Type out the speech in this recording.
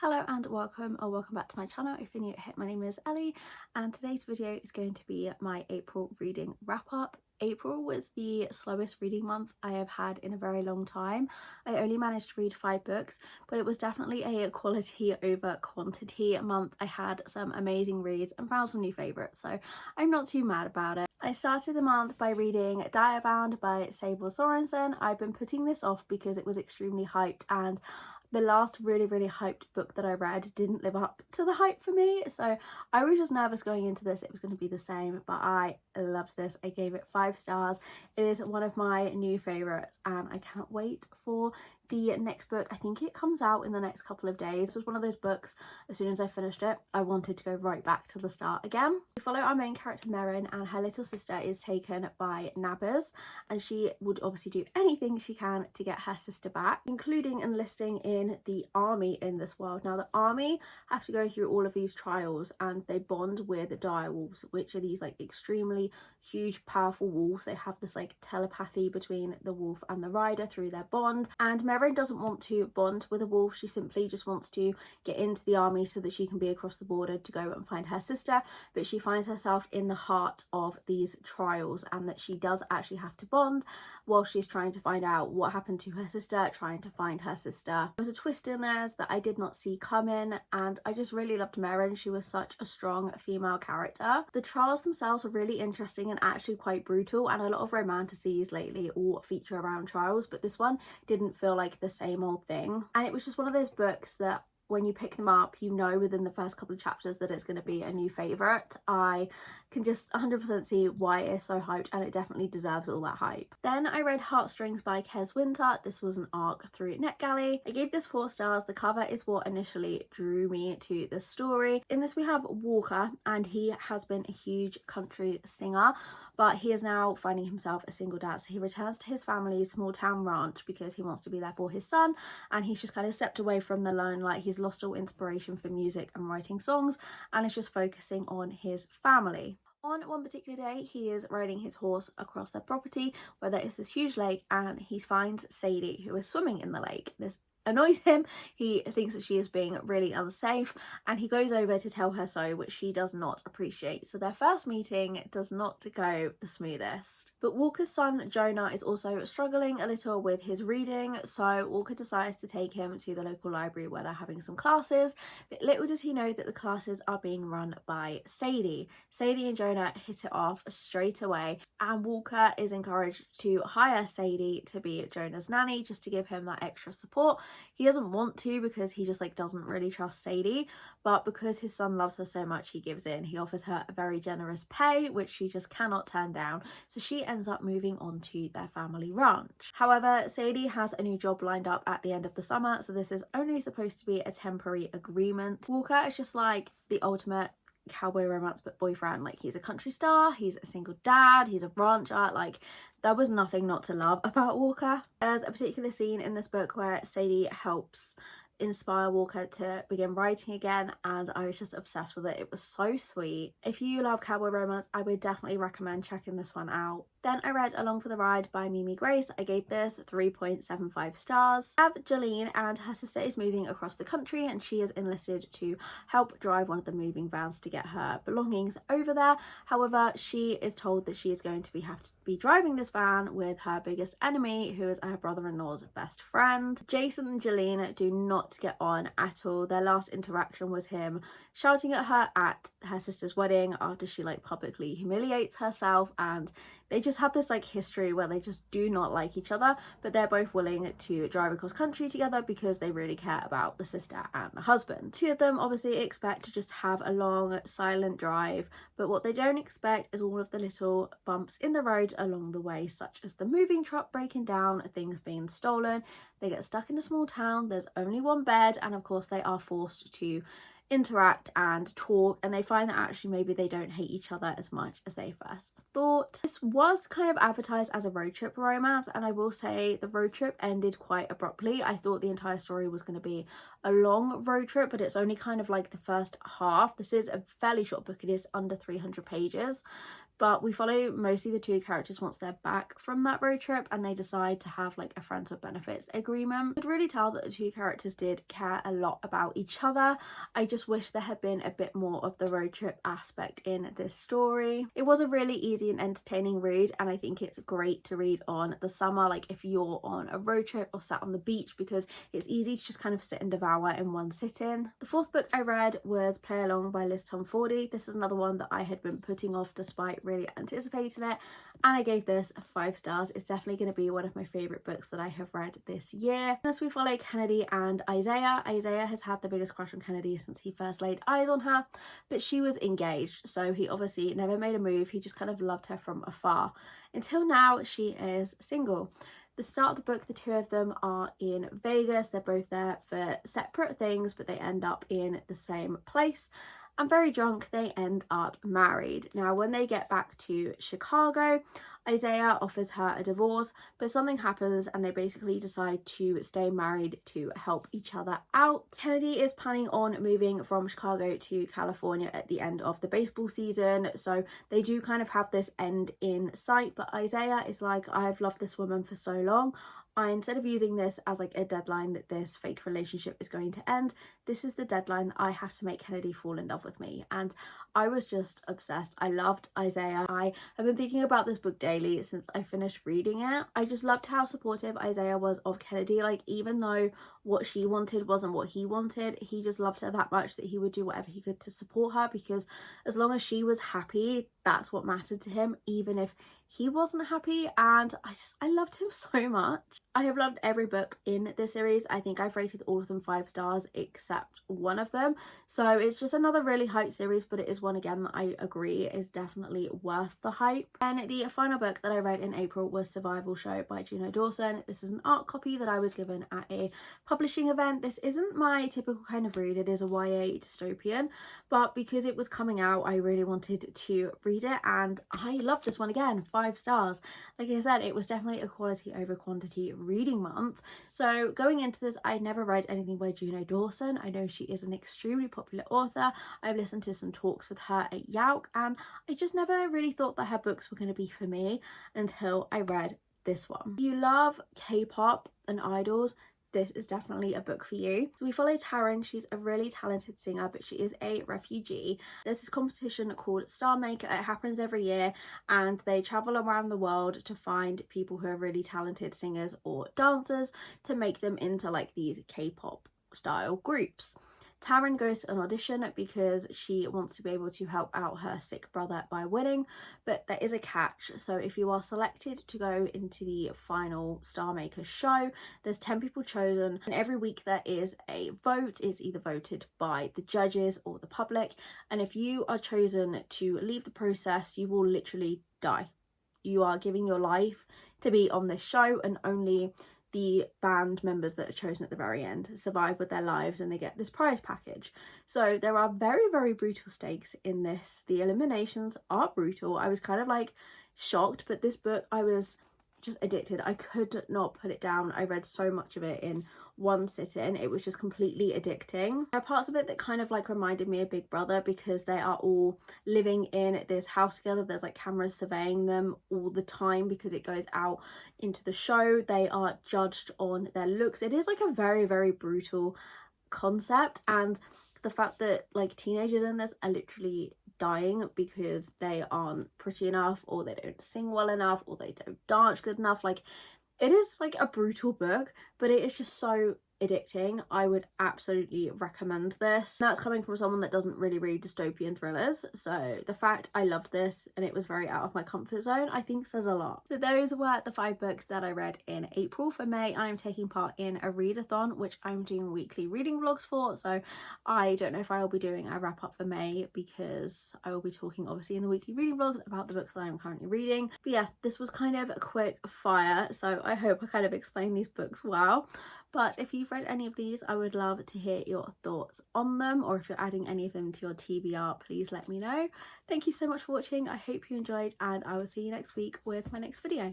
Hello and welcome back to my channel. If you're new here, my name is Ellie and today's video is going to be my April reading wrap up. April was the slowest reading month I have had in a very long time. I only managed to read 5 books, but it was definitely a quality over quantity month. I had some amazing reads and found some new favourites, so I'm not too mad about it. I started the month by reading Diabound by Sable Sorensen. I've been putting this off because it was extremely hyped, and the last really hyped book that I read didn't live up to the hype for me, so I was just nervous going into this it was going to be the same, but I loved this. I gave it 5 stars. It is one of my new favourites and I cannot wait for the next book. I think it comes out in the next couple of days. This was one of those books, as soon as I finished it, I wanted to go right back to the start again. We follow our main character Merrin, and her little sister is taken by nabbers, and she would obviously do anything she can to get her sister back, including enlisting in the army in this world. Now the army have to go through all of these trials and they bond with dire wolves, which are these like extremely huge powerful wolves. They have this like telepathy between the wolf and the rider through their bond, and Merrin doesn't want to bond with a wolf. She simply just wants to get into the army so that she can be across the border to go and find her sister, but she finds herself in the heart of these trials and that she does actually have to bond while she's trying to find out what happened to her sister, trying to find her sister. There was a twist in there that I did not see coming, and I just really loved Merrin. She was such a strong female character. The trials themselves were really interesting and actually quite brutal, and a lot of romanticies lately all feature around trials, but this one didn't feel like the same old thing. And it was just one of those books that when you pick them up, you know within the first couple of chapters that it's going to be a new favourite. I can just 100% see why it is so hyped, and it definitely deserves all that hype. Then I read Heartstrings by Kes Winter. This was an arc through NetGalley. I gave this 4 stars. The cover is what initially drew me to the story. In this we have Walker, and he has been a huge country singer, but he is now finding himself a single dad. So he returns to his family's small town ranch because he wants to be there for his son, and he's just kind of stepped away from the limelight. He's lost all inspiration for music and writing songs and is just focusing on his family. On one particular day, he is riding his horse across their property where there is this huge lake, and he finds Sadie, who is swimming in the lake. This annoys him. He thinks that she is being really unsafe, and he goes over to tell her so, which she does not appreciate. So their first meeting does not go the smoothest. But Walker's son Jonah is also struggling a little with his reading, so Walker decides to take him to the local library where they're having some classes, but little does he know that the classes are being run by Sadie. Sadie and Jonah hit it off straight away, and Walker is encouraged to hire Sadie to be Jonah's nanny just to give him that extra support. He doesn't want to because he just like doesn't really trust Sadie, but because his son loves her so much, he gives in. He offers her a very generous pay, which she just cannot turn down, so she ends up moving on to their family ranch. However, Sadie has a new job lined up at the end of the summer, so this is only supposed to be a temporary agreement. Walker is just like the ultimate cowboy romance but boyfriend. Like, he's a country star, he's a single dad, he's a rancher. Like, there was nothing not to love about Walker. There's a particular scene in this book where Sadie helps inspire Walker to begin writing again, and I was just obsessed with it. It was so sweet. If you love cowboy romance, I would definitely recommend checking this one out. Then I read Along for the Ride by Mimi Grace. I gave this 3.75 stars. I have Jolene, and her sister is moving across the country, and she is enlisted to help drive one of the moving vans to get her belongings over there. However, she is told that she is going to have to be driving this van with her biggest enemy, who is her brother-in-law's best friend. Jason and Jolene do not get on at all. Their last interaction was him shouting at her sister's wedding after she like publicly humiliates herself, and they just have this like history where they just do not like each other, but they're both willing to drive across country together because they really care about the sister and the husband. 2 of them obviously expect to just have a long silent drive, but what they don't expect is all of the little bumps in the road along the way, such as the moving truck breaking down, things being stolen. They get stuck in a small town, there's only one bed, and of course they are forced to interact and talk, and they find that actually maybe they don't hate each other as much as they first thought. This was kind of advertised as a road trip romance, and I will say the road trip ended quite abruptly. I thought the entire story was going to be a long road trip, but it's only kind of like the first half. This is a fairly short book. It is under 300 pages, but we follow mostly the two characters once they're back from that road trip and they decide to have like a friends with benefits agreement. I could really tell that the two characters did care a lot about each other. I just wish there had been a bit more of the road trip aspect in this story. It was a really easy and entertaining read, and I think it's great to read on the summer, like if you're on a road trip or sat on the beach, because it's easy to just kind of sit and devour in one sitting. The fourth book I read was Play Along by Liz Tomfordy. This is another one that I had been putting off despite really anticipating it, and I gave this 5 stars. It's definitely going to be one of my favourite books that I have read this year. As we follow Kennedy and Isaiah. Isaiah has had the biggest crush on Kennedy since he first laid eyes on her, but she was engaged, so he obviously never made a move. He just kind of loved her from afar until now she is single. The start of the book, the two of them are in Vegas. They're both there for separate things, but they end up in the same place. And very drunk, they end up married. Now, when they get back to Chicago, Isaiah offers her a divorce, but something happens and they basically decide to stay married to help each other out. Kennedy is planning on moving from Chicago to California at the end of the baseball season, so they do kind of have this end in sight, but Isaiah is like, I've loved this woman for so long. Instead of using this as like a deadline that this fake relationship is going to end, this is the deadline that I have to make Kennedy fall in love with me. And I was just obsessed. I loved Isaiah. I have been thinking about this book daily since I finished reading it. I just loved how supportive Isaiah was of Kennedy. Like, even though what she wanted wasn't what he wanted, he just loved her that much that he would do whatever he could to support her, because as long as she was happy, that's what mattered to him, even if he wasn't happy. And I loved him so much. I have loved every book in this series. I think I've rated all of them 5 stars except one of them, so it's just another really hyped series, but it is one again that I agree is definitely worth the hype. And the final book that I read in April was Survival Show by Juno Dawson. This is an art copy that I was given at a publishing event. This isn't my typical kind of read. It is a YA dystopian, but because it was coming out, I really wanted to read it, and I loved this one again. 5 stars. Like I said, it was definitely a quality over quantity reading month. So going into this, I never read anything by Juno Dawson. I know she is an extremely popular author. I've listened to some talks with her at Yauk, and I just never really thought that her books were going to be for me until I read this one. If you love K-pop and idols, this is definitely a book for you. So we follow Taryn. She's a really talented singer, but she is a refugee. There's this competition called Star Maker. It happens every year, and they travel around the world to find people who are really talented singers or dancers to make them into like these K-pop style groups. Taryn goes to an audition because she wants to be able to help out her sick brother by winning, but there is a catch. So if you are selected to go into the final Star Maker show, there's 10 people chosen, and every week there is a vote. It's either voted by the judges or the public, and if you are chosen to leave the process, you will literally die. You are giving your life to be on this show, and only the band members that are chosen at the very end survive with their lives and they get this prize package. So there are very, very brutal stakes in this. The eliminations are brutal. I was kind of like shocked, but this book, I was just addicted. I could not put it down. I read so much of it in one sitting. It was just completely addicting. There are parts of it that kind of like reminded me of Big Brother, because they are all living in this house together. There's like cameras surveying them all the time because it goes out into the show. They are judged on their looks. It is like a very, very brutal concept, and the fact that like teenagers in this are literally dying because they aren't pretty enough, or they don't sing well enough, or they don't dance good enough. Like, it is like a brutal book, but it is just so addicting. I would absolutely recommend this. And that's coming from someone that doesn't really read dystopian thrillers, so the fact I loved this and it was very out of my comfort zone, I think says a lot. So those were the 5 books that I read in April. For May, I'm taking part in a readathon, which I'm doing weekly reading vlogs for, so I don't know if I will be doing a wrap up for May, because I will be talking obviously in the weekly reading vlogs about the books that I'm currently reading. But yeah, this was kind of a quick fire, so I hope I kind of explained these books well. But if you've read any of these, I would love to hear your thoughts on them, or if you're adding any of them to your TBR, please let me know. Thank you so much for watching. I hope you enjoyed, and I will see you next week with my next video.